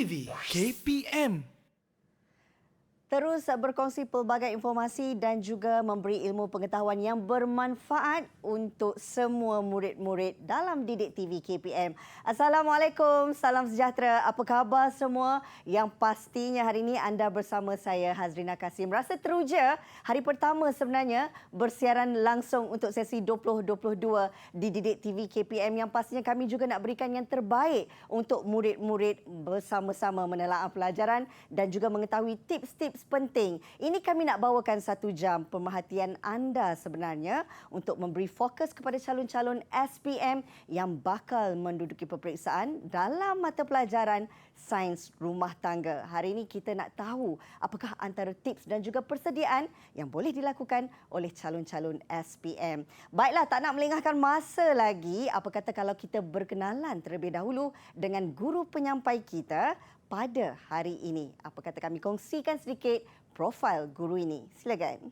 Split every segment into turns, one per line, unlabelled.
TV KPM.
Terus berkongsi pelbagai informasi dan juga memberi ilmu pengetahuan yang bermanfaat untuk semua murid-murid dalam Didik TV KPM. Assalamualaikum, salam sejahtera. Apa khabar semua? Yang pastinya hari ini anda bersama saya, Hazrina Kasim. Rasa teruja hari pertama sebenarnya bersiaran langsung untuk sesi 2022 di Didik TV KPM, yang pastinya kami juga nak berikan yang terbaik untuk murid-murid bersama-sama menelaah pelajaran dan juga mengetahui tips-tips penting. Ini kami nak bawakan 1 jam pemerhatian anda sebenarnya untuk memberi fokus kepada calon-calon SPM yang bakal menduduki peperiksaan dalam mata pelajaran Sains Rumah Tangga. Hari ini kita nak tahu apakah antara tips dan juga persediaan yang boleh dilakukan oleh calon-calon SPM. Baiklah, tak nak melengahkan masa lagi, apa kata kalau kita berkenalan terlebih dahulu dengan guru penyampai kita pada hari ini. Apa kata kami kongsikan sedikit profil guru ini. Silakan.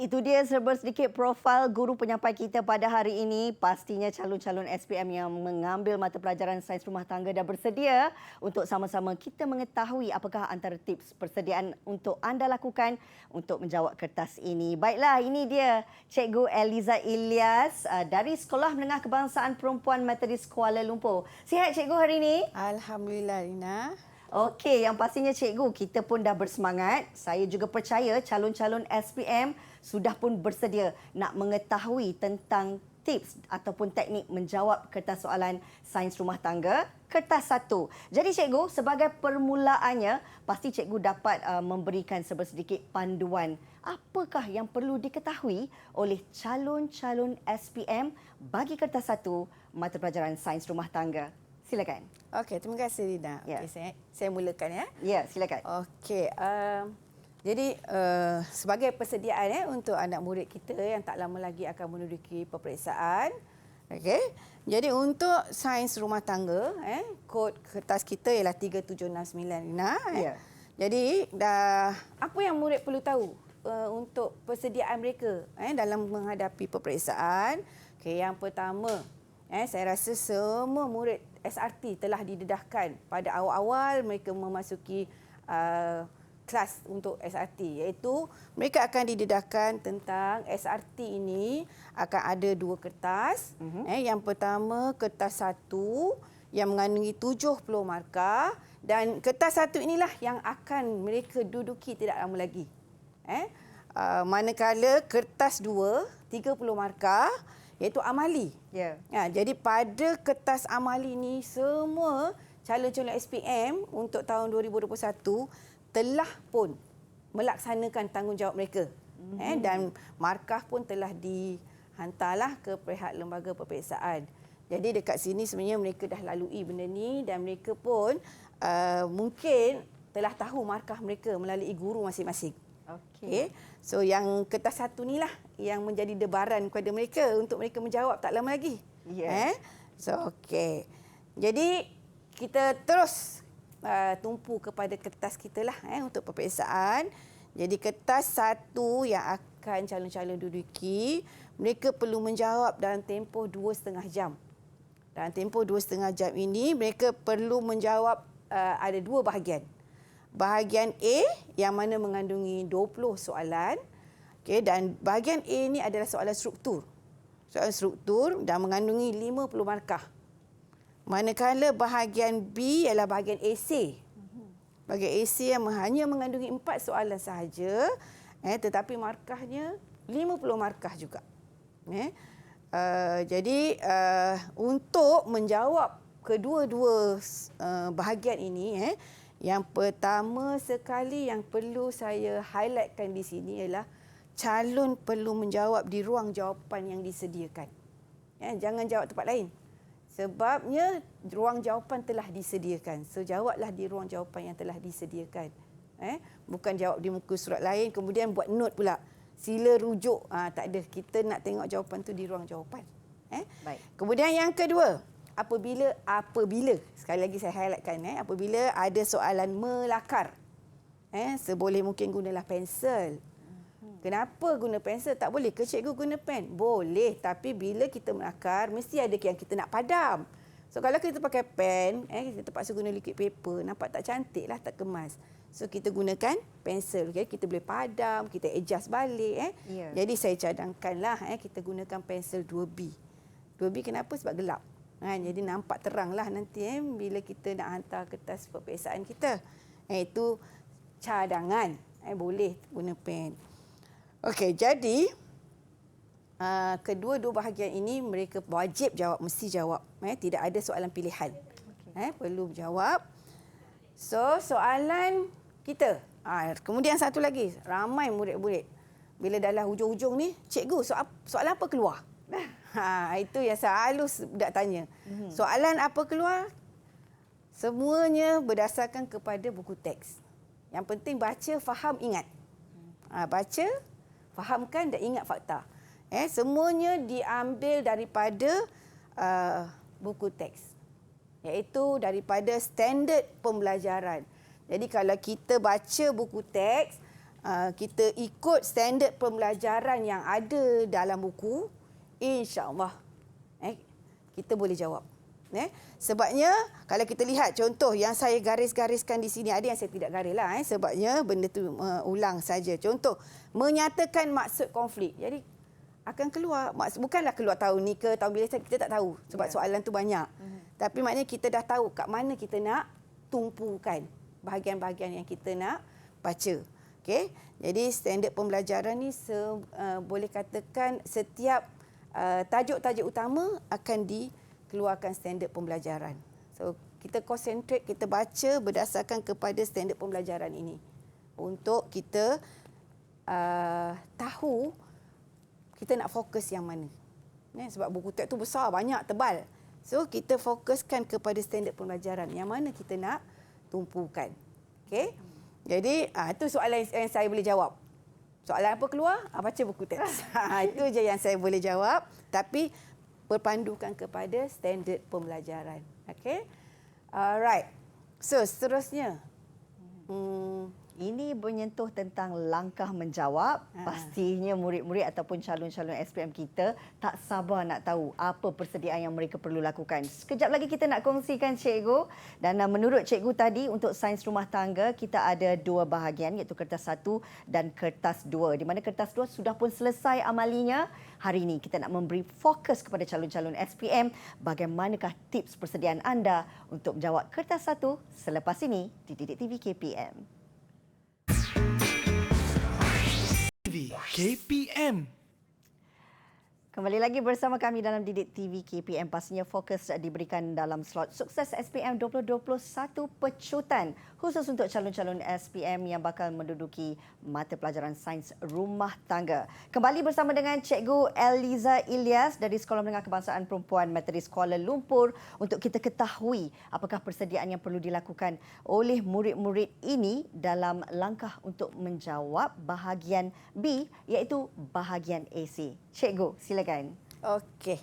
Itu dia serba sedikit profil guru penyampai kita pada hari ini. Pastinya calon-calon SPM yang mengambil mata pelajaran Sains Rumah Tangga dah bersedia untuk sama-sama kita mengetahui apakah antara tips persediaan untuk anda lakukan untuk menjawab kertas ini. Baiklah, ini dia Cikgu Eliza Ilyas dari Sekolah Menengah Kebangsaan Perempuan Metodis Kuala Lumpur. Sihat Cikgu hari ini?
Alhamdulillah, Rina.
Okey, yang pastinya Cikgu, kita pun dah bersemangat. Saya juga percaya calon-calon SPM sudah pun bersedia nak mengetahui tentang tips ataupun teknik menjawab kertas soalan Sains Rumah Tangga kertas 1. Jadi Cikgu, sebagai permulaannya, pasti Cikgu dapat memberikan sedikit panduan. Apakah yang perlu diketahui oleh calon-calon SPM bagi kertas 1 mata pelajaran Sains Rumah Tangga? Silakan.
Okey, terima kasih Rina.
Ya.
Okey, saya mulakan ya.
Ya, silakan.
Okey, jadi sebagai persediaan untuk anak murid kita yang tak lama lagi akan menduduki peperiksaan. Okey. Jadi untuk Sains Rumah Tangga, kod kertas kita ialah 3769 Rina.
Ya.
Jadi apa yang murid perlu tahu untuk persediaan mereka dalam menghadapi peperiksaan? Okey, yang pertama, saya rasa semua murid SRT telah didedahkan pada awal-awal mereka memasuki kelas untuk SRT, iaitu mereka akan didedahkan tentang SRT ini akan ada 2 kertas. Yang pertama kertas 1 yang mengandungi 70 markah, dan kertas 1 inilah yang akan mereka duduki tidak lama lagi. Manakala kertas 2 30 markah iaitu amali.
Ya.
Jadi pada kertas amali ni semua calon-calon SPM untuk tahun 2021 telah pun melaksanakan tanggungjawab mereka. Dan markah pun telah dihantarlah ke pihak lembaga peperiksaan. Jadi dekat sini sebenarnya mereka dah lalui benda ni dan mereka pun mungkin telah tahu markah mereka melalui guru masing-masing. Okey. So yang kertas 1 ni lah yang menjadi debaran kepada mereka untuk mereka menjawab tak lama lagi.
Ya.
So okey. Jadi kita terus tumpu kepada kertas kita lah untuk peperiksaan. Jadi kertas 1 yang akan calon-calon duduki, mereka perlu menjawab dalam tempoh 2,5 jam. Dalam tempoh 2,5 jam ini mereka perlu menjawab ada 2 bahagian. Bahagian A yang mana mengandungi 20 soalan. Okey, dan bahagian A ini adalah soalan struktur. Soalan struktur dan mengandungi 50 markah. Manakala bahagian B ialah bahagian esei. Bahagian esei yang hanya mengandungi 4 soalan sahaja, tetapi markahnya 50 markah juga. Jadi untuk menjawab kedua-dua bahagian ini, yang pertama sekali yang perlu saya highlightkan di sini ialah calon perlu menjawab di ruang jawapan yang disediakan. Jangan jawab tempat lain. Sebabnya ruang jawapan telah disediakan. So jawablah di ruang jawapan yang telah disediakan. Bukan jawab di muka surat lain kemudian buat note pula. Sila rujuk. Tak ada. Kita nak tengok jawapan tu di ruang jawapan.
Baik.
Kemudian yang kedua, apabila sekali lagi saya highlightkan, apabila ada soalan melakar, seboleh mungkin gunalah pensel. Kenapa guna pensel? Tak boleh ke cikgu guna pen? Boleh, tapi bila kita melakar mesti ada yang kita nak padam. So kalau kita pakai pen, kita terpaksa guna liquid paper, nampak tak cantik lah, tak kemas. So kita gunakan pensel, kita boleh padam, kita adjust balik.
Ya.
Jadi saya cadangkanlah kita gunakan pensel 2B. 2B kenapa? Sebab gelap. Jadi nampak teranglah nanti bila kita nak hantar kertas peperiksaan kita. Itu cadangan. Boleh guna pen. Okey, jadi kedua-dua bahagian ini mereka wajib jawab, mesti jawab. Tidak ada soalan pilihan. Perlu jawab. So, soalan kita. Kemudian satu lagi, ramai murid-murid. Bila dah lah hujung-hujung ni, cikgu, soalan apa keluar? Itu yang selalu budak tanya. Soalan apa keluar? Semuanya berdasarkan kepada buku teks. Yang penting baca, faham, ingat. Baca, fahamkan dan ingat fakta. Semuanya diambil daripada buku teks. Iaitu daripada standard pembelajaran. Jadi kalau kita baca buku teks, kita ikut standard pembelajaran yang ada dalam buku, insya-Allah kita boleh jawab. Sebabnya kalau kita lihat contoh yang saya garis-gariskan di sini, ada yang saya tidak garis lah, sebabnya benda tu ulang saja. Contoh, menyatakan maksud konflik. Jadi akan keluar, bukanlah keluar tahun ni ke tahun bila, kita tak tahu sebab soalan tu banyak. Tapi maknanya kita dah tahu kat mana kita nak tumpukan bahagian-bahagian yang kita nak baca. Okey. Jadi standard pembelajaran ni boleh katakan setiap tajuk-tajuk utama akan dikeluarkan standard pembelajaran. So kita concentrate, kita baca berdasarkan kepada standard pembelajaran ini untuk kita tahu kita nak fokus yang mana. Sebab buku teks tu besar, banyak, tebal. So kita fokuskan kepada standard pembelajaran yang mana kita nak tumpukan. Okey. Jadi itu soalan yang saya boleh jawab. Soalan apa keluar? Baca buku teks. Itu je yang saya boleh jawab. Tapi berpandukan kepada standard pembelajaran. Okey. Alright. So seterusnya.
Ini menyentuh tentang langkah menjawab. Pastinya murid-murid ataupun calon-calon SPM kita tak sabar nak tahu apa persediaan yang mereka perlu lakukan. Sekejap lagi kita nak kongsikan cikgu. Dan menurut cikgu tadi untuk sains rumah tangga kita ada dua bahagian iaitu kertas 1 dan kertas 2. Di mana kertas 2 sudah pun selesai amalinya. Hari ini kita nak memberi fokus kepada calon-calon SPM bagaimanakah tips persediaan anda untuk menjawab kertas 1 selepas ini di Didik TV KPM.
KPM.
Kembali lagi bersama kami dalam Didik TV KPM. Pastinya fokus diberikan dalam slot Sukses SPM 2021 Pecutan khusus untuk calon-calon SPM yang bakal menduduki mata pelajaran sains rumah tangga. Kembali bersama dengan Cikgu Eliza Ilyas dari Sekolah Menengah Kebangsaan Perempuan Metodis Kuala Lumpur untuk kita ketahui apakah persediaan yang perlu dilakukan oleh murid-murid ini dalam langkah untuk menjawab bahagian B iaitu bahagian AC. Cikgu, silakan.
Okey,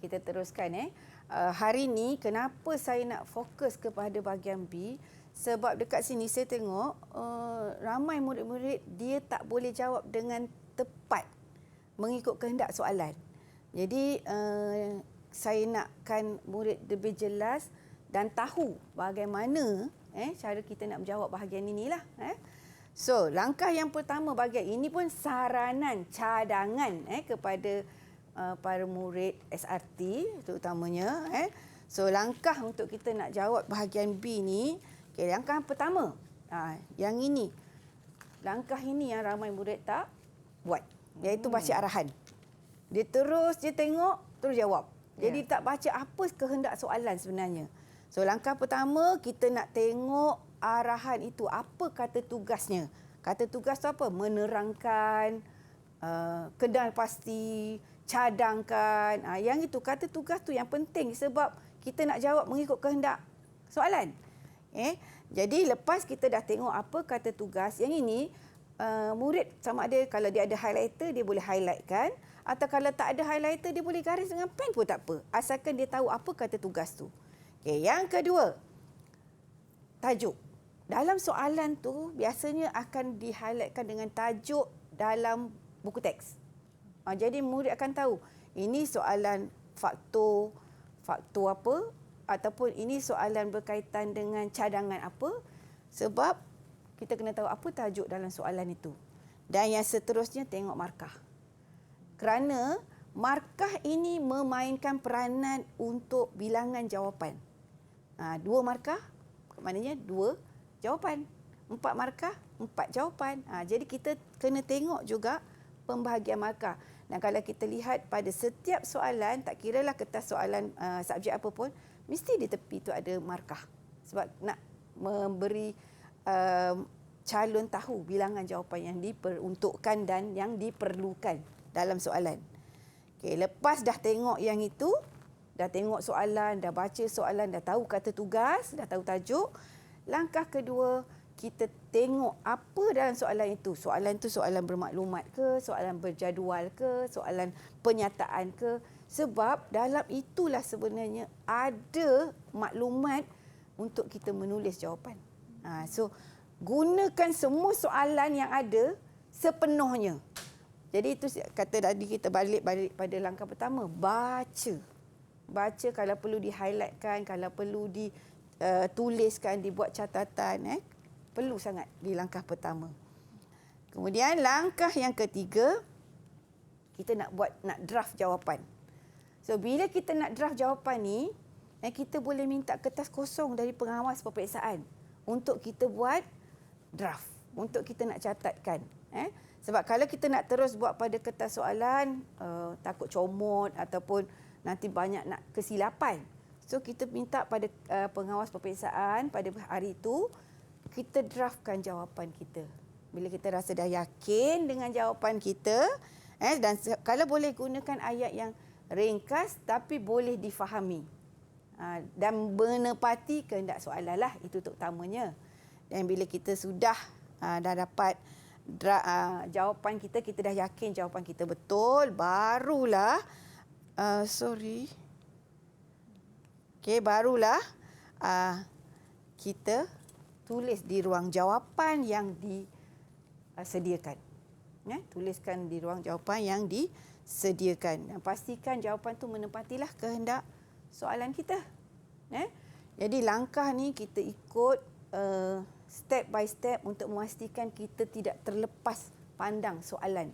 kita teruskan. Hari ini kenapa saya nak fokus kepada bahagian B? Sebab dekat sini saya tengok ramai murid-murid dia tak boleh jawab dengan tepat mengikut kehendak soalan. Jadi saya nakkan murid lebih jelas dan tahu bagaimana cara kita nak menjawab bahagian inilah. So, langkah yang pertama bahagian ini pun saranan, cadangan kepada para murid SRT terutamanya. So, langkah untuk kita nak jawab bahagian B ni, langkah pertama, yang ini. Langkah ini yang ramai murid tak buat, iaitu baca arahan. Dia tengok, terus jawab. Jadi tak baca apa kehendak soalan sebenarnya. So, langkah pertama kita nak tengok arahan itu, apa kata tugasnya. Kata tugas tu apa? Menerangkan, kenal pasti, cadangkan. Yang itu kata tugas tu yang penting sebab kita nak jawab mengikut kehendak soalan. Jadi lepas kita dah tengok apa kata tugas, yang ini murid sama ada kalau dia ada highlighter dia boleh highlightkan, atau kalau tak ada highlighter dia boleh garis dengan pen pun tak apa, asalkan dia tahu apa kata tugas tu. Okey, yang kedua, tajuk. Dalam soalan tu biasanya akan di-highlightkan dengan tajuk dalam buku teks. Jadi murid akan tahu ini soalan faktor apa, ataupun ini soalan berkaitan dengan cadangan apa, sebab kita kena tahu apa tajuk dalam soalan itu. Dan yang seterusnya tengok markah. Kerana markah ini memainkan peranan untuk bilangan jawapan. 2 markah maknanya 2 jawapan. 4 markah, 4 jawapan. Jadi kita kena tengok juga pembahagian markah. Dan kalau kita lihat pada setiap soalan, tak kiralah kertas soalan subjek apa pun, mesti di tepi tu ada markah. Sebab nak memberi calon tahu bilangan jawapan yang diperuntukkan dan yang diperlukan dalam soalan. Okey, lepas dah tengok yang itu, dah tengok soalan, dah baca soalan, dah tahu kata tugas, dah tahu tajuk, langkah kedua, kita tengok apa dalam soalan itu. Soalan itu soalan bermaklumat ke, soalan berjadual ke, soalan penyataan ke. Sebab dalam itulah sebenarnya ada maklumat untuk kita menulis jawapan. So, gunakan semua soalan yang ada sepenuhnya. Jadi itu kata tadi kita balik pada langkah pertama. Baca. Baca kalau perlu di-highlightkan, kalau perlu dituliskan, dibuat catatan. Perlu sangat di langkah pertama. Kemudian langkah yang ketiga, kita nak draft jawapan. So bila kita nak draft jawapan ni, kita boleh minta kertas kosong dari pengawas peperiksaan untuk kita buat draft, untuk kita nak catatkan. Sebab kalau kita nak terus buat pada kertas soalan, takut comot ataupun nanti banyak nak kesilapan. So kita minta pada pengawas peperiksaan pada hari itu, kita draftkan jawapan kita. Bila kita rasa dah yakin dengan jawapan kita, dan kalau boleh gunakan ayat yang ringkas tapi boleh difahami. Dan menepati kehendak soalan lah, itu terutamanya. Dan bila kita sudah dah dapat jawapan kita, kita dah yakin jawapan kita betul, barulah barulah kita tulis di ruang jawapan yang disediakan. Tuliskan di ruang jawapan yang disediakan. Dan pastikan jawapan tu menepatilah kehendak soalan kita. Jadi langkah ni kita ikut step by step untuk memastikan kita tidak terlepas pandang soalan.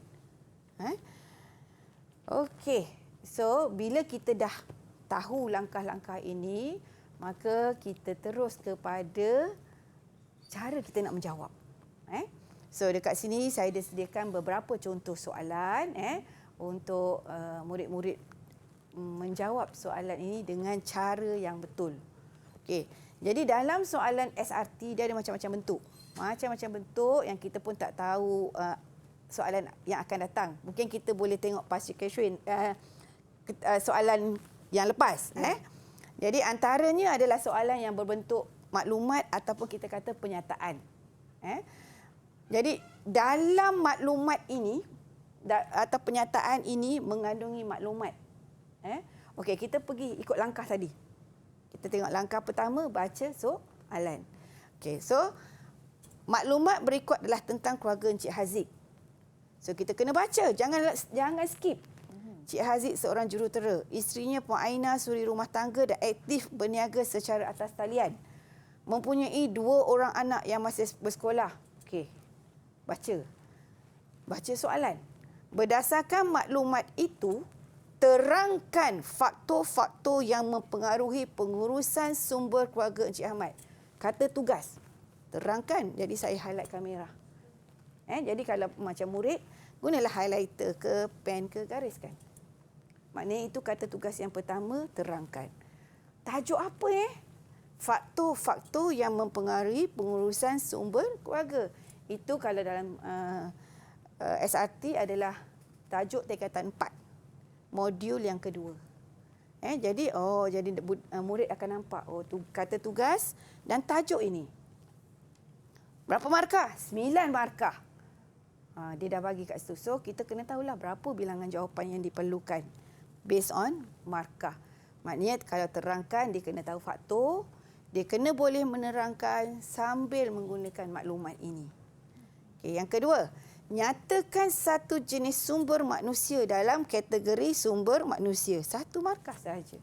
Okey. So, bila kita dah tahu langkah-langkah ini, maka kita terus kepada cara kita nak menjawab. So dekat sini saya dah sediakan beberapa contoh soalan untuk murid-murid menjawab soalan ini dengan cara yang betul. Okey. Jadi dalam soalan SRT dia ada macam-macam bentuk. Macam-macam bentuk yang kita pun tak tahu soalan yang akan datang. Mungkin kita boleh tengok past question soalan yang lepas. Jadi antaranya adalah soalan yang berbentuk maklumat ataupun kita kata penyataan. Jadi dalam maklumat ini atau penyataan ini mengandungi maklumat. Okey, kita pergi ikut langkah tadi. Kita tengok langkah pertama, baca soalan. Okey, so maklumat berikut adalah tentang keluarga Encik Haziq. So kita kena baca, jangan skip. Cik Haziq seorang jurutera. Isterinya Puan Aina suri rumah tangga dan aktif berniaga secara atas talian. Mempunyai 2 orang anak yang masih bersekolah. Okey. Baca soalan. Berdasarkan maklumat itu, terangkan faktor-faktor yang mempengaruhi pengurusan sumber keluarga Encik Ahmad. Kata tugas. Terangkan. Jadi saya highlight kamera. Jadi kalau macam murid, gunalah highlighter ke pen ke, gariskan. Maknanya itu kata tugas yang pertama, terangkan. Tajuk apa faktor-faktor yang mempengaruhi pengurusan sumber keluarga. Itu kalau dalam SRT adalah tajuk tingkatan 4. Modul yang kedua. Jadi murid akan nampak kata tugas dan tajuk ini. Berapa markah? 9 markah. Dia dah bagi kat situ. So kita kena tahulah berapa bilangan jawapan yang diperlukan based on markah. Maknanya kalau terangkan dia kena tahu faktor, dia kena boleh menerangkan sambil menggunakan maklumat ini. Okey, yang kedua, nyatakan satu jenis sumber manusia dalam kategori sumber manusia. 1 markah sahaja.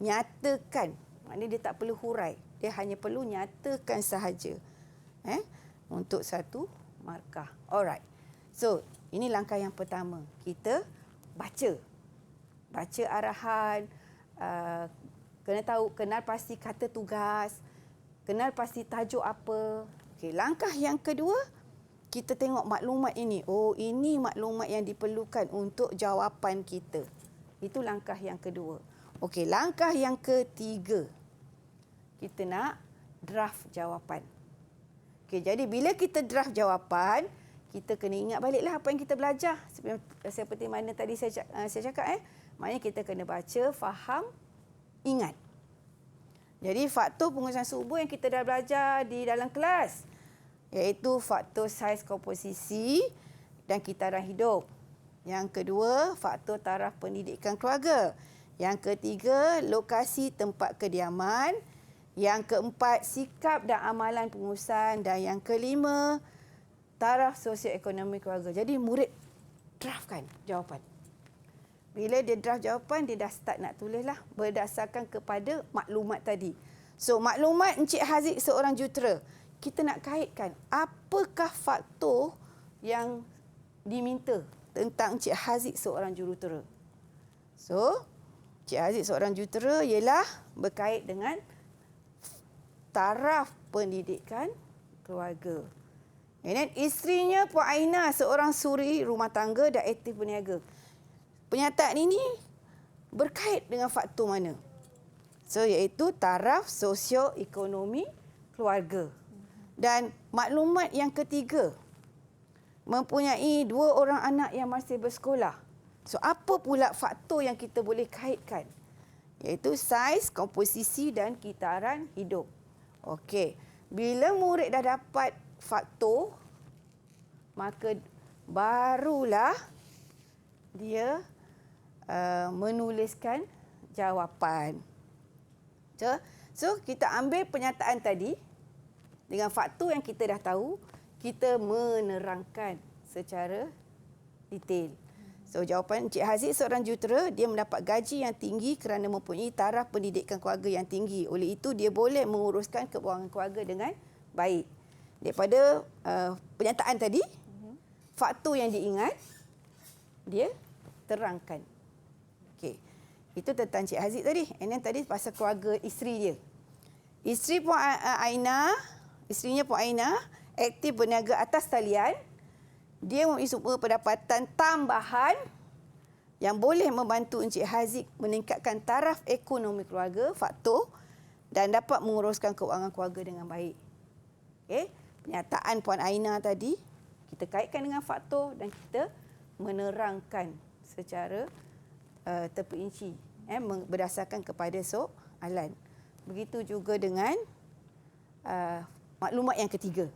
Nyatakan. Maknanya dia tak perlu hurai. Dia hanya perlu nyatakan sahaja. Untuk 1 markah. Alright. So, ini langkah yang pertama. Kita baca. Baca arahan. Kenal pasti kata tugas. Kenal pasti tajuk apa. Okey, langkah yang kedua, kita tengok maklumat ini. Ini maklumat yang diperlukan untuk jawapan kita. Itu langkah yang kedua. Okey, langkah yang ketiga. Kita nak draft jawapan. Okey, jadi bila kita draft jawapan, kita kena ingat baliklah apa yang kita belajar. Seperti mana tadi saya cakap. Maknanya kita kena baca, faham, ingat. Jadi faktor pengurusan subur yang kita dah belajar di dalam kelas, iaitu faktor saiz komposisi dan kitaran hidup. Yang kedua, faktor taraf pendidikan keluarga. Yang ketiga, lokasi tempat kediaman. Yang keempat, sikap dan amalan pengurusan. Dan yang kelima, taraf sosioekonomi keluarga. Jadi murid draftkan jawapan. Bila dia draft jawapan, dia dah start nak tulislah berdasarkan kepada maklumat tadi. So, maklumat Encik Haziq seorang jurutera. Kita nak kaitkan apakah faktor yang diminta tentang Encik Haziq seorang jurutera. So, Encik Haziq seorang jurutera ialah berkait dengan taraf pendidikan keluarga. Dan isterinya Puan Aina seorang suri rumah tangga dan aktif berniaga. Penyataan ini berkait dengan faktor mana? So, iaitu taraf sosioekonomi keluarga. Dan maklumat yang ketiga, mempunyai 2 orang anak yang masih bersekolah. So, apa pula faktor yang kita boleh kaitkan? Iaitu saiz, komposisi dan kitaran hidup. Okey, bila murid dah dapat faktor, maka barulah dia menuliskan jawapan. So, kita ambil penyataan tadi, dengan faktor yang kita dah tahu, kita menerangkan secara detail. So, jawapan Encik Haziq seorang jurutera, dia mendapat gaji yang tinggi kerana mempunyai taraf pendidikan keluarga yang tinggi. Oleh itu, dia boleh menguruskan keuangan keluarga dengan baik. Daripada penyataan tadi, faktor yang diingat, dia terangkan. Okey. Itu tentang Encik Haziq tadi. And then tadi pasal keluarga isteri dia. Isteri Puan Aina, isterinya Puan Aina, aktif berniaga atas talian. Dia mempunyai sumber pendapatan tambahan yang boleh membantu Encik Haziq meningkatkan taraf ekonomi keluarga, faktor, dan dapat menguruskan keuangan keluarga dengan baik. Okey, penyataan Puan Aina tadi kita kaitkan dengan faktor dan kita menerangkan secara terperinci berdasarkan kepada soalan. Begitu juga dengan maklumat yang ketiga,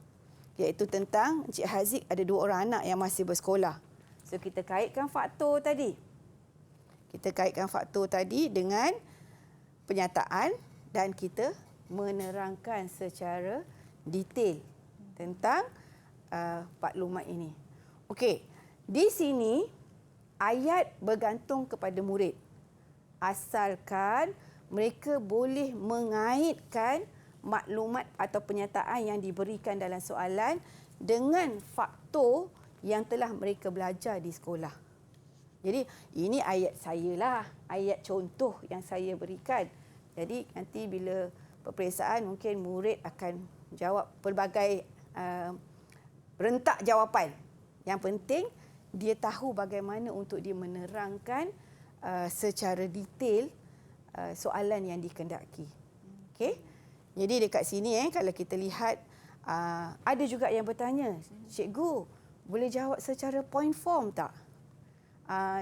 iaitu tentang Encik Haziq ada 2 orang anak yang masih bersekolah. So, kita kaitkan faktor tadi. Kita kaitkan faktor tadi dengan penyataan dan kita menerangkan secara detail tentang maklumat ini. Okey, di sini ayat bergantung kepada murid. Asalkan mereka boleh mengaitkan maklumat atau penyataan yang diberikan dalam soalan dengan faktor yang telah mereka belajar di sekolah. Jadi, ini ayat saya lah, ayat contoh yang saya berikan. Jadi, nanti bila peperiksaan mungkin murid akan jawab pelbagai rentak jawapan. Yang penting, dia tahu bagaimana untuk dia menerangkan secara detail soalan yang dikendaki. Okey? Jadi dekat sini kalau kita lihat ada juga yang bertanya, cikgu boleh jawab secara point form tak?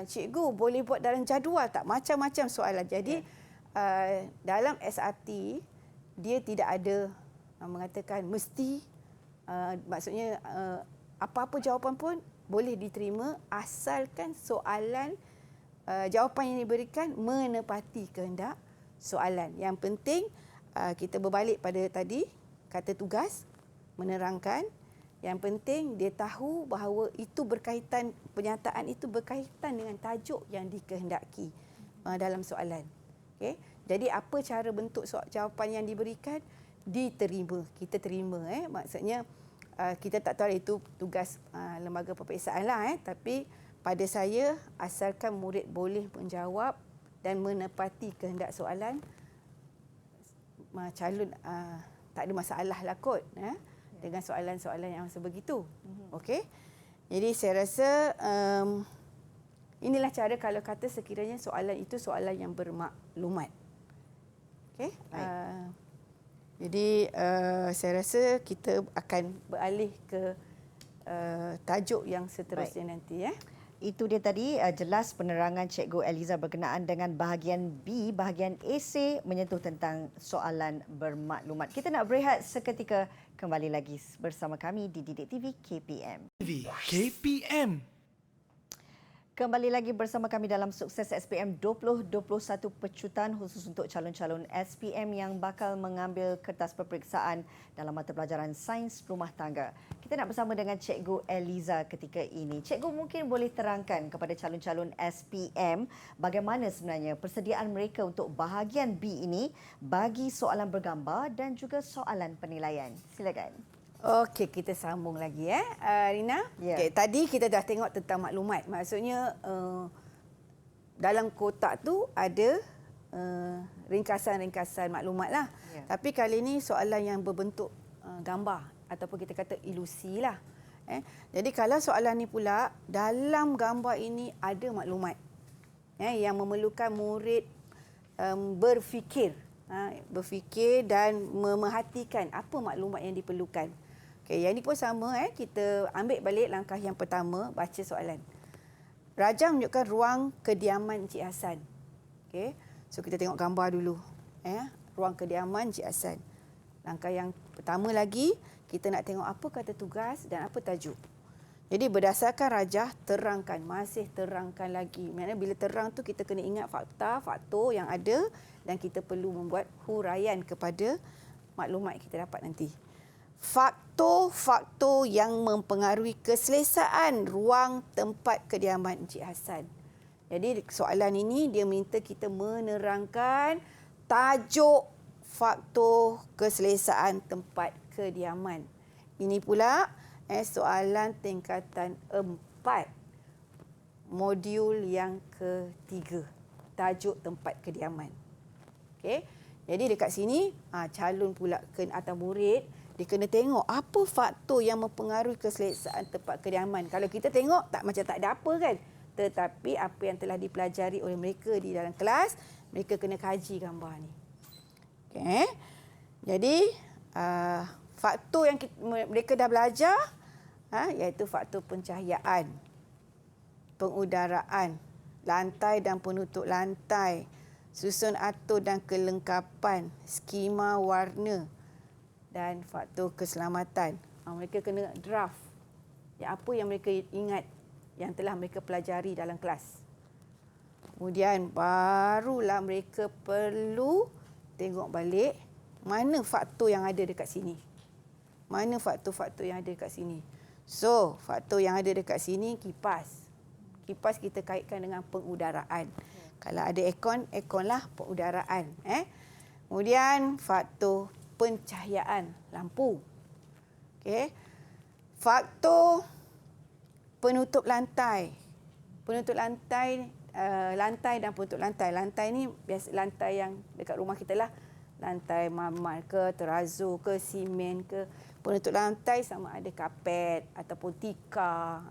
cikgu boleh buat dalam jadual tak? Macam-macam soalan. Jadi dalam SRT, dia tidak ada mengatakan mesti, maksudnya apa-apa jawapan pun boleh diterima asalkan soalan, jawapan yang diberikan menepati kehendak soalan. Yang penting kita berbalik pada tadi, kata tugas, menerangkan. Yang penting dia tahu bahawa itu berkaitan, penyataan itu berkaitan dengan tajuk yang dikehendaki dalam soalan. Okay? Jadi apa cara bentuk jawapan yang diberikan, diterima. Kita terima. Maksudnya kita tak tahu itu tugas lembaga peperiksaan lah. Tapi pada saya, asalkan murid boleh menjawab dan menepati kehendak soalan, calon tak ada masalah lah kot dengan soalan-soalan yang sebegitu. Okey. Jadi saya rasa inilah cara kalau kata sekiranya soalan itu soalan yang bermaklumat. Okey. Jadi saya rasa kita akan beralih ke tajuk yang seterusnya nanti.
Itu dia tadi jelas penerangan Cikgu Eliza berkenaan dengan bahagian B, bahagian esei menyentuh tentang soalan bermaklumat. Kita nak berehat seketika, kembali lagi bersama kami di Didik TV KPM.
KPM.
Kembali lagi bersama kami dalam Sukses SPM 2021 pecutan khusus untuk calon-calon SPM yang bakal mengambil kertas peperiksaan dalam mata pelajaran Sains Rumah Tangga. Kita nak bersama dengan Cikgu Eliza ketika ini. Cikgu mungkin boleh terangkan kepada calon-calon SPM bagaimana sebenarnya persediaan mereka untuk bahagian B ini bagi soalan bergambar dan juga soalan penilaian. Silakan.
Okey, kita sambung lagi Rina.
Ya.
Okay, tadi kita dah tengok tentang maklumat. Maksudnya dalam kotak tu ada ringkasan-ringkasan maklumat lah.
Ya.
Tapi kali ini soalan yang berbentuk gambar ataupun kita kata ilusi lah. Jadi kalau soalan ni pula dalam gambar ini ada maklumat yang memerlukan murid berfikir dan memerhatikan apa maklumat yang diperlukan. Okey, yang ini pun sama kita ambil balik langkah yang pertama, baca soalan. Raja menunjukkan ruang kediaman Encik Hassan. Okey. So kita tengok gambar dulu. Ruang kediaman Encik Hassan. Langkah yang pertama lagi, kita nak tengok apa kata tugas dan apa tajuk. Jadi berdasarkan rajah, terangkan, masih terangkan lagi. Maksudnya bila terang tu kita kena ingat faktor yang ada dan kita perlu membuat huraian kepada maklumat yang kita dapat nanti. Faktor-faktor yang mempengaruhi keselesaan ruang tempat kediaman Encik Hassan. Jadi soalan ini dia minta kita menerangkan tajuk faktor keselesaan tempat kediaman. Ini pula soalan tingkatan 4. Modul yang ketiga. Tajuk tempat kediaman. Okey. Jadi dekat sini calon pula atau murid dia kena tengok apa faktor yang mempengaruhi keselesaan tempat kediaman. Kalau kita tengok macam tak ada apa kan. Tetapi apa yang telah dipelajari oleh mereka di dalam kelas, mereka kena kaji gambar ni. Okey. Jadi faktor yang mereka dah belajar iaitu faktor pencahayaan, pengudaraan, lantai dan penutup lantai, susun atur dan kelengkapan, skema warna dan faktor keselamatan. Mereka kena draft apa yang mereka ingat yang telah mereka pelajari dalam kelas. Kemudian barulah mereka perlu tengok balik mana faktor yang ada dekat sini. Mana faktor-faktor yang ada dekat sini. So, faktor yang ada dekat sini kipas. Kipas kita kaitkan dengan pengudaraan. Kalau ada aircon, airconlah pengudaraan. Kemudian faktor pencahayaan, lampu. Okey. Faktor penutup lantai. Penutup lantai, lantai dan penutup lantai. Lantai ni biasa lantai yang dekat rumah kita lah. Lantai marmar ke, terazu ke, simen ke. Penutup lantai sama ada kapet ataupun tikar.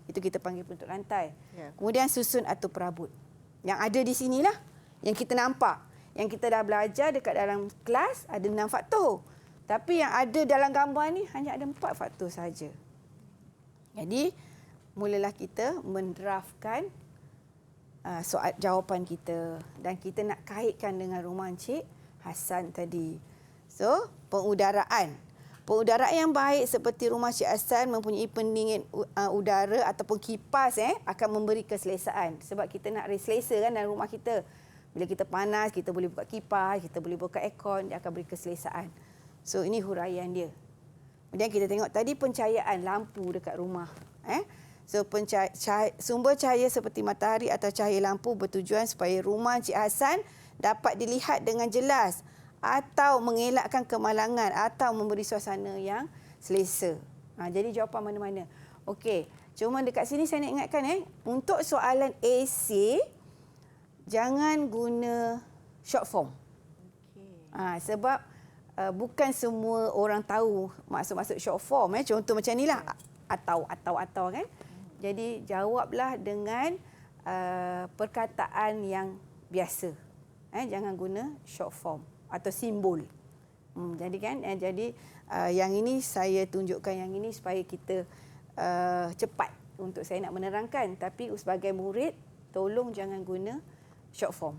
Itu kita panggil penutup lantai.
Ya.
Kemudian susun atau perabot. Yang ada di sinilah yang kita nampak. Yang kita dah belajar dekat dalam kelas ada 6 faktor. Tapi yang ada dalam gambar ni hanya ada 4 faktor saja. Jadi, mulalah kita mendraftkan soal jawapan kita dan kita nak kaitkan dengan rumah Encik Hassan tadi. So, pengudaraan. Pengudaraan yang baik seperti rumah Encik Hassan mempunyai pendingin udara ataupun kipas akan memberi keselesaan. Sebab kita nak selesa kan dalam rumah kita. Bila kita panas, kita boleh buka kipas, kita boleh buka aircon, dia akan beri keselesaan. So, ini huraian dia. Kemudian kita tengok tadi pencahayaan lampu dekat rumah. So, sumber cahaya seperti matahari atau cahaya lampu bertujuan supaya rumah Encik Hassan dapat dilihat dengan jelas atau mengelakkan kemalangan atau memberi suasana yang selesa. Jadi jawapan mana-mana. Okey, cuma dekat sini saya nak ingatkan untuk soalan AC jangan guna short form. Sebab bukan semua orang tahu maksud-maksud short form. Contoh macam inilah, atau kan. Jadi jawablah dengan perkataan yang biasa. Jangan guna short form atau simbol. Jadi kan, yang ini saya tunjukkan yang ini supaya kita cepat untuk saya nak menerangkan. Tapi sebagai murid, tolong jangan guna short form.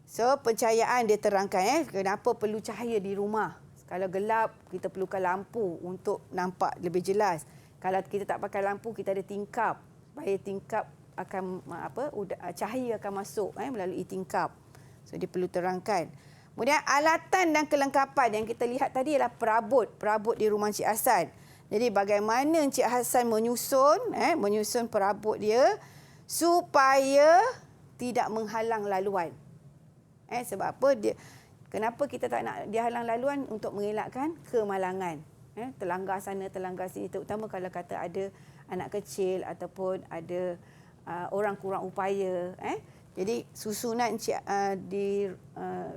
So pencahayaan dia terangkan kenapa perlu cahaya di rumah. Kalau gelap, kita perlukan lampu untuk nampak lebih jelas. Kalau kita tak pakai lampu, kita ada tingkap. Supaya tingkap akan cahaya akan masuk melalui tingkap. So dia perlu terangkan. Kemudian alatan dan kelengkapan yang kita lihat tadi ialah perabot di rumah Encik Hassan. Jadi bagaimana Encik Hassan menyusun perabot dia supaya tidak menghalang laluan. Sebab apa kenapa kita tak nak dia halang laluan? Untuk mengelakkan kemalangan. Terlanggar sana, terlanggar sini. Terutama kalau kata ada anak kecil ataupun ada orang kurang upaya. Jadi susunan di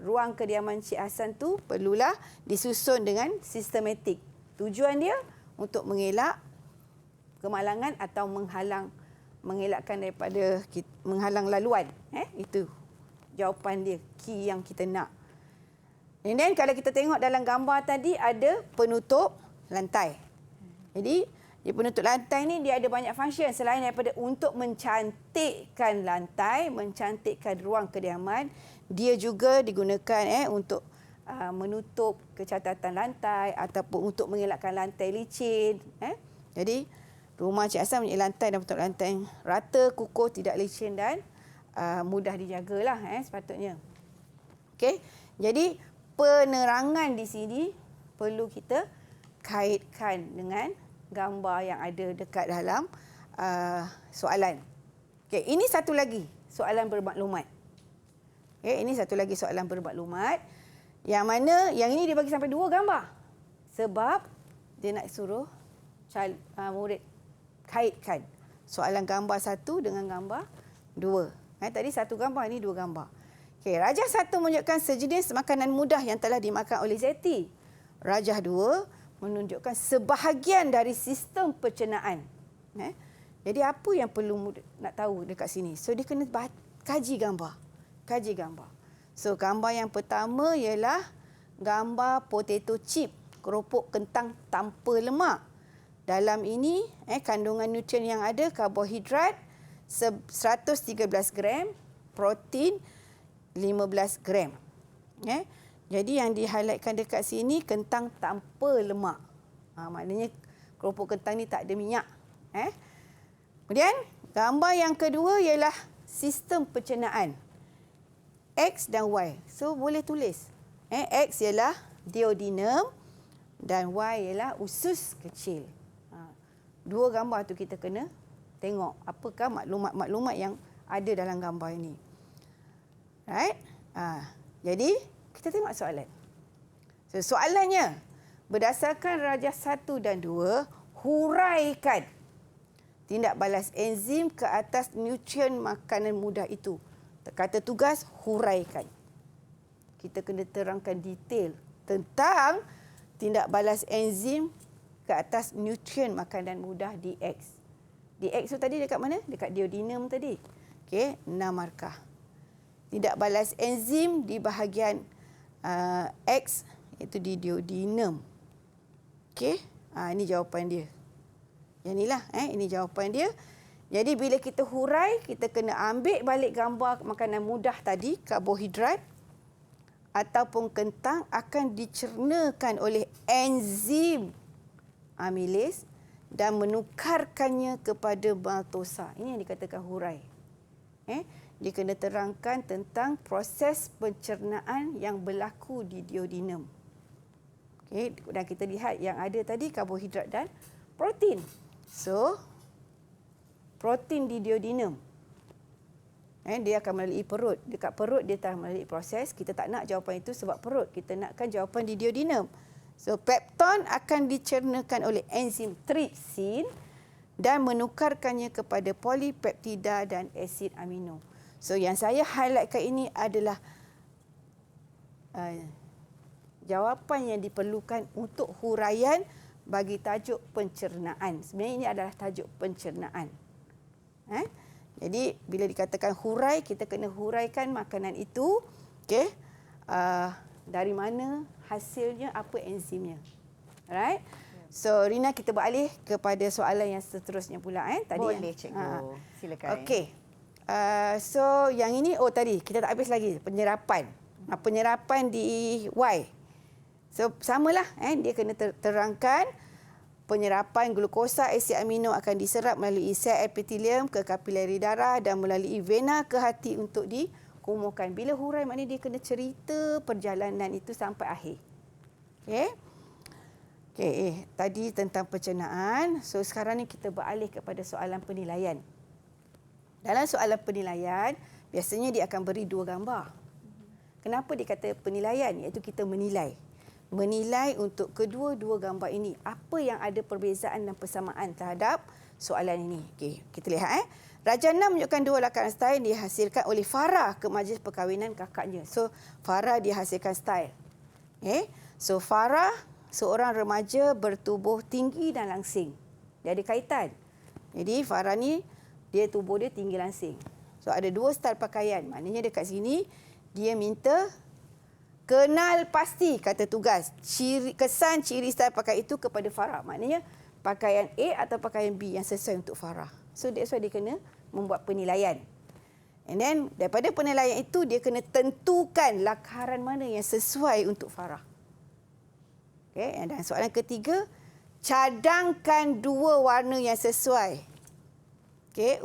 ruang kediaman Encik Hassan tu perlulah disusun dengan sistematik. Tujuan dia untuk mengelak kemalangan atau mengelakkan daripada menghalang laluan. Itu jawapan dia, key yang kita nak. And then kalau kita tengok dalam gambar tadi ada penutup lantai. Jadi di penutup lantai ni dia ada banyak function selain daripada untuk mencantikkan lantai, mencantikkan ruang kediaman, dia juga digunakan untuk menutup kecacatan lantai ataupun untuk mengelakkan lantai licin. Jadi rumah Encik Hassan mempunyai lantai dan penutup lantai yang rata, kukuh, tidak licin dan mudah dijagalah sepatutnya. Okey. Jadi penerangan di sini perlu kita kaitkan dengan gambar yang ada dekat dalam soalan. Okey, ini satu lagi soalan bermaklumat. Okey, ini satu lagi soalan bermaklumat yang mana yang ini dia bagi sampai 2 gambar. Sebab dia nak suruh murid kaitkan soalan gambar 1 dengan gambar 2. Tadi 1 gambar, ini 2 gambar. Okey, rajah 1 menunjukkan sejenis makanan mudah yang telah dimakan oleh Zeti. Rajah 2 menunjukkan sebahagian dari sistem pencernaan. Jadi apa yang perlu nak tahu dekat sini? So dia kena kaji gambar. So gambar yang pertama ialah gambar potato chip, keropok kentang tanpa lemak. Dalam ini kandungan nutrien yang ada karbohidrat 113 gram, protein 15 gram. Jadi yang di-highlightkan dekat sini kentang tanpa lemak. Maknanya keropok kentang ni tak ada minyak. Kemudian gambar yang kedua ialah sistem pencernaan. X dan Y. So boleh tulis. X ialah duodenum dan Y ialah usus kecil. 2 gambar tu kita kena tengok apakah maklumat-maklumat yang ada dalam gambar ini. Right? Jadi kita tengok soalan. So, soalannya, berdasarkan rajah 1 dan 2, huraikan tindak balas enzim ke atas nutrien makanan mudah itu. Kata tugas, huraikan. Kita kena terangkan detail tentang tindak balas enzim ke atas nutrien makanan mudah di X. Di X tu tadi dekat mana? Dekat duodenum tadi. Okey, 6 markah. Tindak balas enzim di bahagian X iaitu di duodenum. Okey, ini jawapan dia. Yang inilah ini jawapan dia. Jadi bila kita hurai, kita kena ambil balik gambar makanan mudah tadi, karbohidrat ataupun kentang akan dicernakan oleh enzim amilis dan menukarkannya kepada maltosa. Ini yang dikatakan hurai. Dia kena terangkan tentang proses pencernaan yang berlaku di duodenum. Dan kita lihat yang ada tadi karbohidrat dan protein. So, protein di duodenum. Dia akan melalui perut. Dekat perut dia telah melalui proses. Kita tak nak jawapan itu sebab perut. Kita nakkan jawapan di duodenum. So, pepton akan dicernakan oleh enzim trypsin dan menukarkannya kepada polipeptida dan asid amino. So, yang saya highlightkan ini adalah jawapan yang diperlukan untuk huraian bagi tajuk pencernaan. Sebenarnya ini adalah tajuk pencernaan. Jadi bila dikatakan hurai, kita kena huraikan makanan itu, dari mana hasilnya, apa enzimnya. Alright. So Rina, kita beralih kepada soalan yang seterusnya pula tadi.
Boleh cikgu. Silakan.
Okey. So yang ini tadi kita tak habis lagi penyerapan. Penyerapan di Y. So samalah dia kena terangkan penyerapan glukosa asid amino akan diserap melalui sel epitelium ke kapilari darah dan melalui vena ke hati untuk dikumuhkan. Bila hurai maknanya dia kena cerita perjalanan itu sampai akhir. Tadi tentang pencernaan. So sekarang ni kita beralih kepada soalan penilaian. Dalam soalan penilaian, biasanya dia akan beri dua gambar. Kenapa dikata penilaian? Iaitu kita menilai. Menilai untuk kedua-dua gambar ini. Apa yang ada perbezaan dan persamaan terhadap soalan ini. Kita lihat. Raja Enam menunjukkan dua lakaran style dihasilkan oleh Farah ke majlis perkahwinan kakaknya. So, Farah dihasilkan style. So, Farah seorang remaja bertubuh tinggi dan langsing. Dia ada kaitan. Jadi, Farah ni, tubuh dia tinggi langsing. So, ada dua style pakaian. Maknanya dekat sini, dia minta kenal pasti, kata tugas, kesan ciri style pakaian itu kepada Farah. Maknanya pakaian A atau pakaian B yang sesuai untuk Farah. So that's why dia kena membuat penilaian. And then daripada penilaian itu dia kena tentukan lakaran mana yang sesuai untuk Farah. Dan soalan ketiga, cadangkan dua warna yang sesuai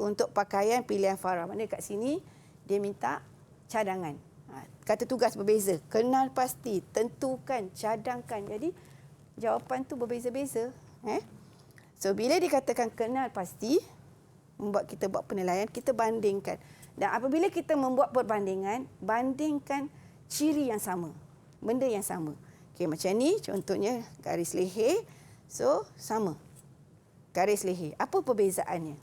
untuk pakaian pilihan Farah. Maknanya kat sini dia minta cadangan. Kata tugas berbeza. Kenal pasti, tentukan, cadangkan. Jadi, jawapan tu berbeza-beza. So, bila dikatakan kenal pasti, membuat kita buat penilaian, kita bandingkan. Dan apabila kita membuat perbandingan, bandingkan ciri yang sama. Benda yang sama. Macam ni, contohnya garis leher. So, sama. Garis leher. Apa perbezaannya?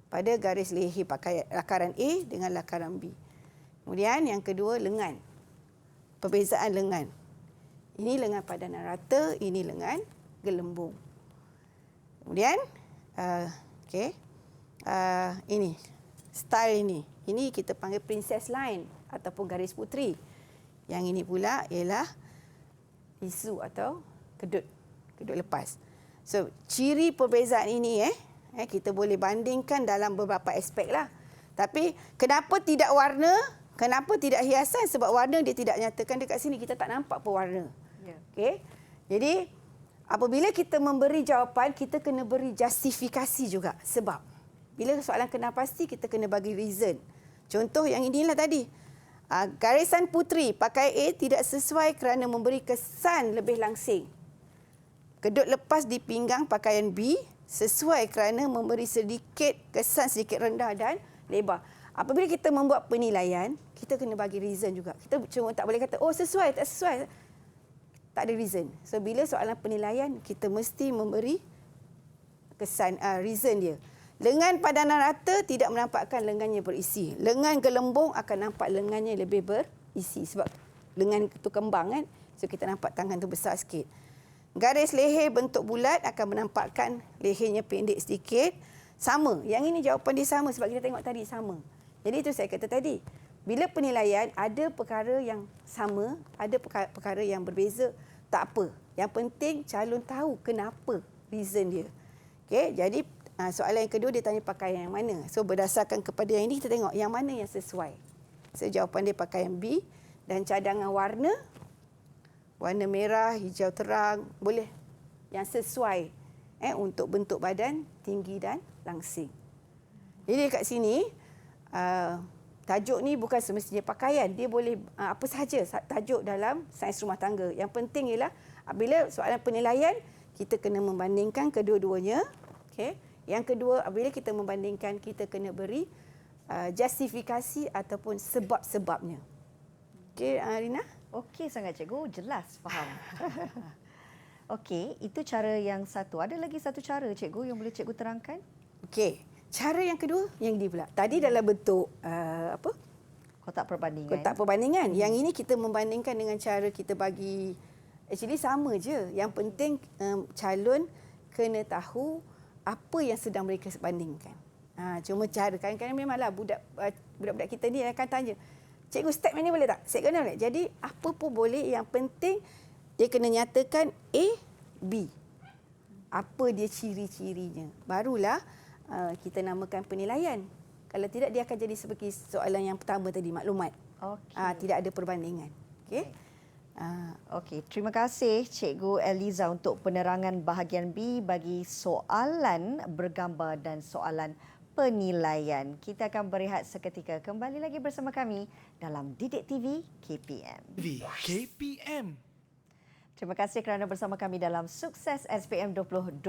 Pada garis leher pakai lakaran A dengan lakaran B. Kemudian yang kedua, lengan. Perbezaan lengan. Ini lengan padanan rata, ini lengan gelembung. Kemudian, ini, style ini. Ini kita panggil princess line ataupun garis puteri. Yang ini pula ialah isu atau kedut lepas. So, ciri perbezaan ini kita boleh bandingkan dalam beberapa aspek lah. Tapi, kenapa tidak warna? Kenapa tidak hiasan? Sebab warna dia tidak nyatakan dekat sini. Kita tak nampak pewarna. Jadi, apabila kita memberi jawapan, kita kena beri justifikasi juga. Sebab, bila soalan kenal pasti, kita kena bagi reason. Contoh yang inilah tadi. Garisan puteri pakai A tidak sesuai kerana memberi kesan lebih langsing. Kedut lepas di pinggang pakaian B sesuai kerana memberi kesan sedikit rendah dan lebar. Apabila kita membuat penilaian, kita kena bagi reason juga. Kita cuma tak boleh kata, sesuai, tak sesuai. Tak ada reason. So, bila soalan penilaian, kita mesti memberi kesan, reason dia. Lengan padanan rata tidak menampakkan lengannya berisi. Lengan gelembung akan nampak lengannya lebih berisi. Sebab lengan itu kembang kan. So, kita nampak tangan tu besar sikit. Garis leher bentuk bulat akan menampakkan lehernya pendek sedikit. Sama. Yang ini jawapan dia sama sebab kita tengok tadi sama. Jadi itu saya kata tadi. Bila penilaian ada perkara yang sama, ada perkara yang berbeza, tak apa. Yang penting calon tahu kenapa reason dia. Jadi Soalan yang kedua dia tanya pakaian yang mana. So berdasarkan kepada yang ini kita tengok yang mana yang sesuai. So jawapan dia pakaian B dan cadangan warna merah, hijau terang, boleh yang sesuai untuk bentuk badan tinggi dan langsing. Jadi dekat sini tajuk ni bukan semestinya pakaian, dia boleh apa sahaja tajuk dalam sains rumah tangga. Yang penting ialah bila soalan penilaian kita kena membandingkan kedua-duanya. Okey. Yang kedua, apabila kita membandingkan, kita kena beri justifikasi ataupun sebab-sebabnya. Okey, Rina?
Okey sangat cikgu, jelas, faham. Okey, itu cara yang satu. Ada lagi satu cara cikgu yang boleh cikgu terangkan?
Okey, cara yang kedua yang ni pula. Tadi dalam bentuk
Kotak perbandingan.
kotak perbandingan. Yang ini kita membandingkan dengan cara kita bagi, actually sama je. Yang penting calon kena tahu apa yang sedang mereka bandingkan. Cuma cara kadang-kadang memanglah budak-budak kita ni akan tanya, cikgu step ini boleh tak? Step kena boleh. Jadi apa pun boleh, yang penting dia kena nyatakan A, B. Apa dia ciri-cirinya. Barulah kita namakan penilaian. Kalau tidak dia akan jadi seperti soalan yang pertama tadi, maklumat. Tidak ada perbandingan. Okey.
Okey, terima kasih Cikgu Eliza untuk penerangan bahagian B bagi soalan bergambar dan soalan penilaian. Kita akan berehat seketika. Kembali lagi bersama kami dalam Didik TV KPM.
KPM.
Terima kasih kerana bersama kami dalam Sukses SPM 2021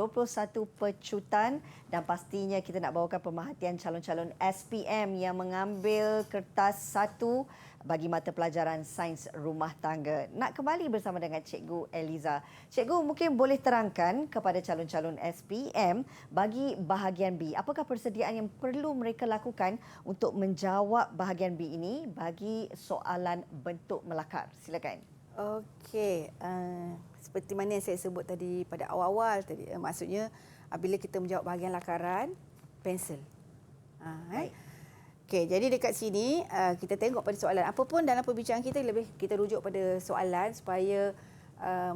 Pecutan, dan pastinya kita nak bawakan pemerhatian calon-calon SPM yang mengambil kertas 1 bagi mata pelajaran Sains Rumah Tangga. Nak kembali bersama dengan Cikgu Eliza. Cikgu mungkin boleh terangkan kepada calon-calon SPM bagi bahagian B, apakah persediaan yang perlu mereka lakukan untuk menjawab bahagian B ini bagi soalan bentuk melakar. Silakan.
Okey, seperti mana yang saya sebut tadi pada awal-awal tadi, maksudnya apabila kita menjawab bahagian lakaran, pensel. Okey, jadi dekat sini kita tengok pada soalan. Apa pun dalam perbincangan kita lebih kita rujuk pada soalan supaya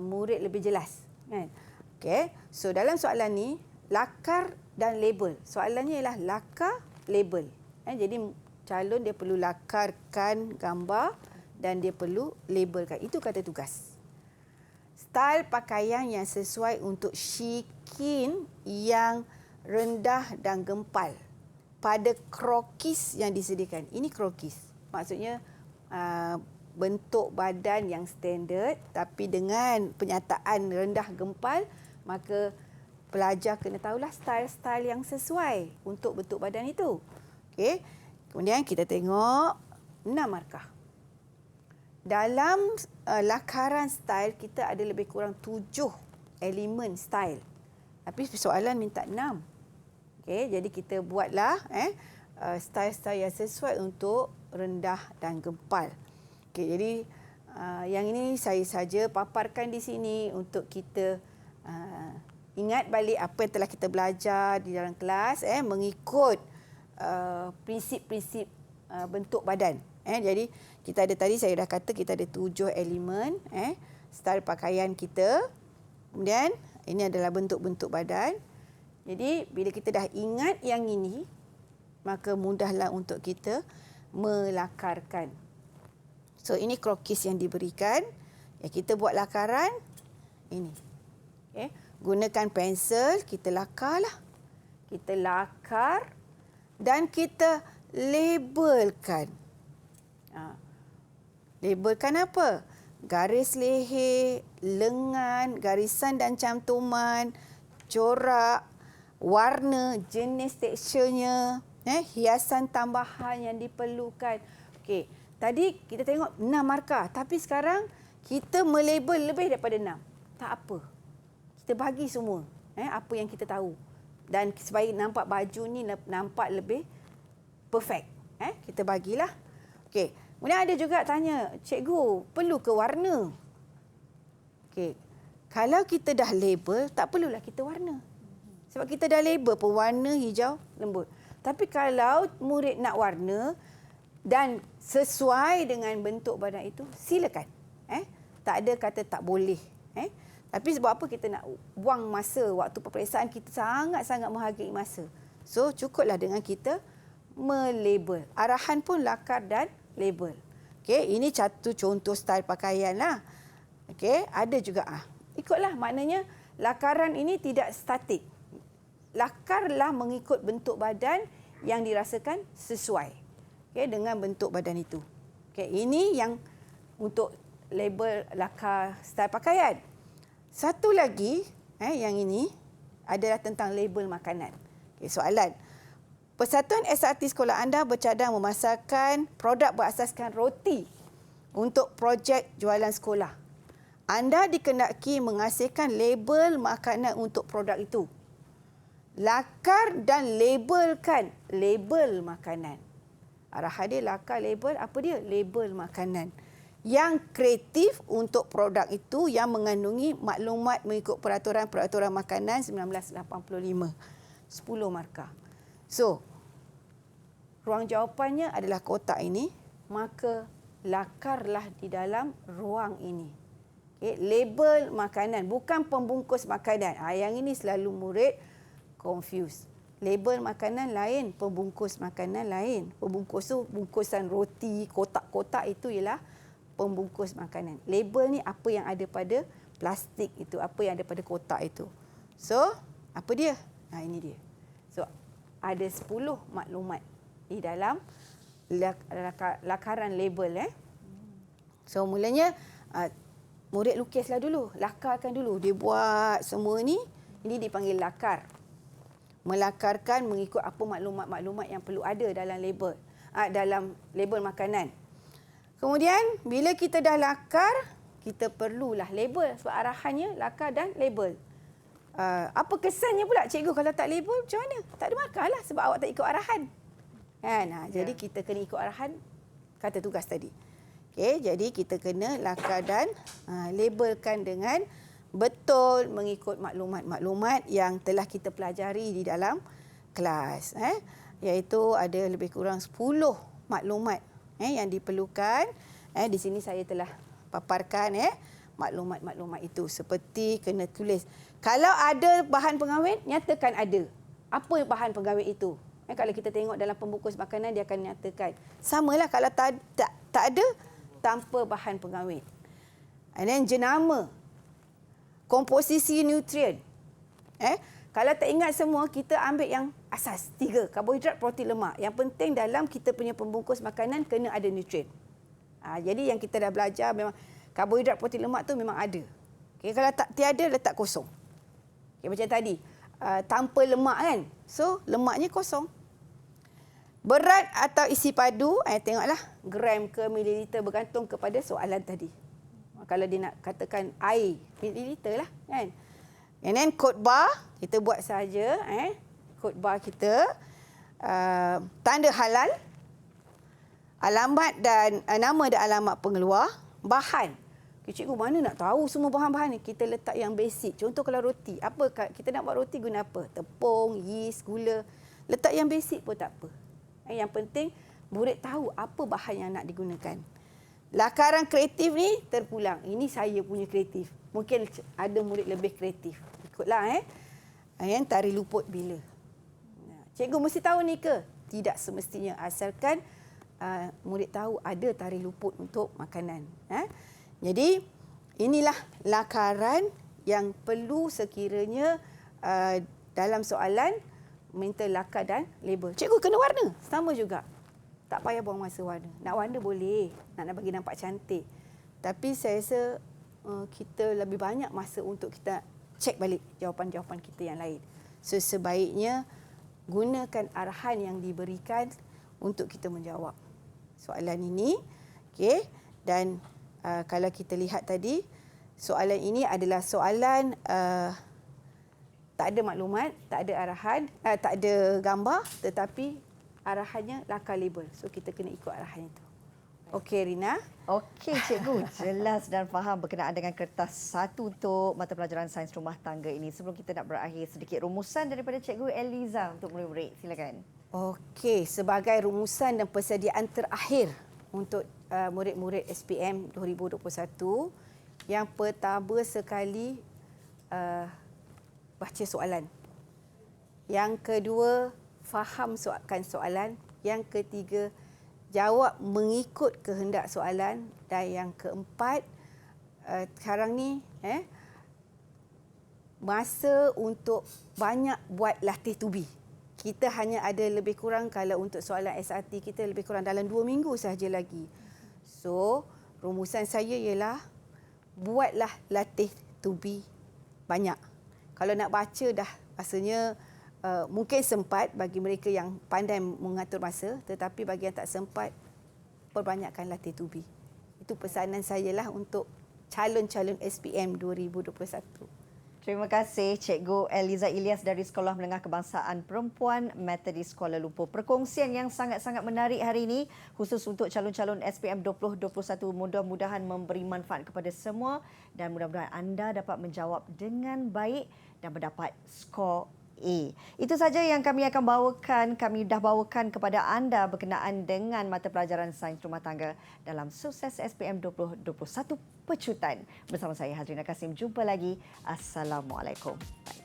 murid lebih jelas, kan? Okey, so dalam soalan ni lakar dan label. Soalannya ialah lakar, label. Jadi calon dia perlu lakarkan gambar dan dia perlu labelkan. Itu kata tugas. Style pakaian yang sesuai untuk shikin yang rendah dan gempal pada krokis yang disediakan. Ini krokis. Maksudnya bentuk badan yang standard tapi dengan penyataan rendah gempal, maka pelajar kena tahulah style-style yang sesuai untuk bentuk badan itu. Okey. Kemudian kita tengok 6 markah. Dalam lakaran style, kita ada lebih kurang 7 elemen style. Tapi soalan minta 6. Okey, jadi kita buatlah style-style yang sesuai untuk rendah dan gempal. Okey, jadi yang ini saya saja paparkan di sini untuk kita ingat balik apa yang telah kita belajar di dalam kelas, mengikut prinsip-prinsip bentuk badan. Jadi kita ada tadi saya dah kata kita ada 7 elemen style pakaian kita. Kemudian ini adalah bentuk-bentuk badan. Jadi bila kita dah ingat yang ini, maka mudahlah untuk kita melakarkan. So ini krokis yang diberikan. Kita buat lakaran ini. Gunakan pensel, kita lakarlah. Kita lakar dan kita labelkan. Labelkan apa? Garis leher, lengan, garisan dan cantuman, corak, warna, jenis teksturnya, hiasan tambahan yang diperlukan. Okey, tadi kita tengok 6 markah, tapi sekarang kita melabel lebih daripada 6. Tak apa. Kita bagi semua apa yang kita tahu. Dan supaya nampak baju ni nampak lebih perfect. Kita bagilah. Okey. Kemudian ada juga tanya, cikgu, perlu ke warna? Okey. Kalau kita dah label, tak perlulah kita warna. Sebab kita dah label pun warna hijau lembut. Tapi kalau murid nak warna dan sesuai dengan bentuk badan itu, silakan. Tak ada kata tak boleh. Tapi sebab apa kita nak buang masa, waktu peperiksaan kita sangat-sangat menghargai masa. So cukuplah dengan kita melabel. Arahan pun lakar dan label. Okey, ini satu contoh style pakaian lah. Okey, ada juga ikutlah, maknanya lakaran ini tidak statik. Lakarlah mengikut bentuk badan yang dirasakan sesuai, okey, dengan bentuk badan itu. Okey, ini yang untuk label lakar style pakaian. Satu lagi, yang ini adalah tentang label makanan. Okay, soalan. Persatuan SRT sekolah anda bercadang memasarkan produk berasaskan roti untuk projek jualan sekolah. Anda dikehendaki mengasihkan label makanan untuk produk itu. Lakar dan labelkan label makanan. Arahan dia lakar, label, apa dia? Label makanan. Yang kreatif untuk produk itu yang mengandungi maklumat mengikut peraturan-peraturan makanan 1985. 10 markah. So, ruang jawapannya adalah kotak ini, maka lakarlah di dalam ruang ini. Okay, label makanan, bukan pembungkus makanan. Yang ini selalu murid confuse. Label makanan lain, pembungkus makanan lain. Pembungkus tu bungkusan roti, kotak-kotak itu ialah pembungkus makanan. Label ni apa yang ada pada plastik itu, apa yang ada pada kotak itu. So, apa dia? Ini dia. So, ada 10 maklumat di dalam lakaran label. So, mulanya murid lukislah dulu, lakarkan dulu. Dia buat semua ni, ini dipanggil lakar. Melakarkan mengikut apa maklumat-maklumat yang perlu ada dalam label. Dalam label makanan. Kemudian, bila kita dah lakar, kita perlulah label. Sebab arahannya lakar dan label. Apa kesannya pula cikgu kalau tak label? Macam mana? Tak ada markah lah sebab awak tak ikut arahan. Kan? Jadi kita kena ikut arahan kata tugas tadi. Okay, jadi kita kena lakar dan labelkan dengan betul mengikut maklumat-maklumat yang telah kita pelajari di dalam kelas. Iaitu ada lebih kurang 10 maklumat yang diperlukan. Di sini saya telah paparkan maklumat-maklumat itu. Seperti kena tulis. Kalau ada bahan pengawet, nyatakan ada. Apa bahan pengawet itu? Kalau kita tengok dalam pembungkus makanan, dia akan nyatakan. Samalah kalau tak ada, tanpa bahan pengawet. And then jenama. Komposisi nutrien. Kalau tak ingat semua, kita ambil yang asas. 3, karbohidrat, protein, lemak. Yang penting dalam kita punya pembungkus makanan, kena ada nutrien. Jadi yang kita dah belajar, memang karbohidrat, protein, lemak tu memang ada. Okay, kalau tiada, letak kosong. Okay, macam tadi, tanpa lemak kan. So, lemaknya kosong. Berat atau isi padu, tengoklah gram ke mililiter bergantung kepada soalan tadi. Kalau dia nak katakan air, mililiter lah kan. And then kod bar, kita buat saja. Kod bar kita, tanda halal, alamat dan nama dan alamat pengeluar, bahan. Cikgu mana nak tahu semua bahan-bahan ni? Kita letak yang basic. Contoh kalau roti, apa kita nak buat roti guna apa? Tepung, yeast, gula. Letak yang basic pun tak apa. Yang penting murid tahu apa bahan yang nak digunakan. Lakaran kreatif ni terpulang. Ini saya punya kreatif. Mungkin ada murid lebih kreatif. Ikutlah Yang tari luput bila. Cikgu mesti tahu ni ke? Tidak semestinya. Asalkan murid tahu ada tari luput untuk makanan. Jadi inilah lakaran yang perlu sekiranya dalam soalan minta lakar dan label. Cikgu kena warna. Sama juga. Tak payah buang masa warna. Nak warna boleh. Nak bagi nampak cantik. Tapi saya rasa kita lebih banyak masa untuk kita cek balik jawapan-jawapan kita yang lain. So, sebaiknya gunakan arahan yang diberikan untuk kita menjawab soalan ini. Okay? Dan kalau kita lihat tadi, soalan ini adalah soalan tak ada maklumat, tak ada arahan, tak ada gambar, tetapi arahannya lakar label. So, kita kena ikut arahan itu. Okey, Rina.
Okey, cikgu. Jelas dan faham berkenaan dengan kertas 1 untuk mata pelajaran sains rumah tangga ini. Sebelum kita nak berakhir, sedikit rumusan daripada Cikgu Eliza untuk murid-murid. Silakan.
Okey, sebagai rumusan dan persediaan terakhir untuk murid-murid SPM 2021, yang pertama sekali baca soalan. Yang kedua, faham soalan. Yang ketiga, jawab mengikut kehendak soalan. Dan yang keempat, sekarang ni masa untuk banyak buat latih to be. Kita hanya ada lebih kurang, kalau untuk soalan SRT kita lebih kurang dalam 2 minggu sahaja lagi. So, rumusan saya ialah buatlah latih to be banyak. Kalau nak baca dah rasanya mungkin sempat bagi mereka yang pandai mengatur masa, tetapi bagi yang tak sempat, perbanyakkan latih to be. Itu pesanan saya lah untuk calon-calon SPM 2021.
Terima kasih Cikgu Eliza Ilyas dari Sekolah Menengah Kebangsaan Perempuan Methodist Kuala Lumpur. Perkongsian yang sangat-sangat menarik hari ini khusus untuk calon-calon SPM 2021. Mudah-mudahan memberi manfaat kepada semua dan mudah-mudahan anda dapat menjawab dengan baik dan mendapat skor A. Itu saja yang kami akan bawakan. Kami dah bawakan kepada anda berkenaan dengan mata pelajaran Sains Rumah Tangga dalam Sukses SPM 2021 Pecutan. Bersama saya Hazrina Kasim. Jumpa lagi. Assalamualaikum. Bye.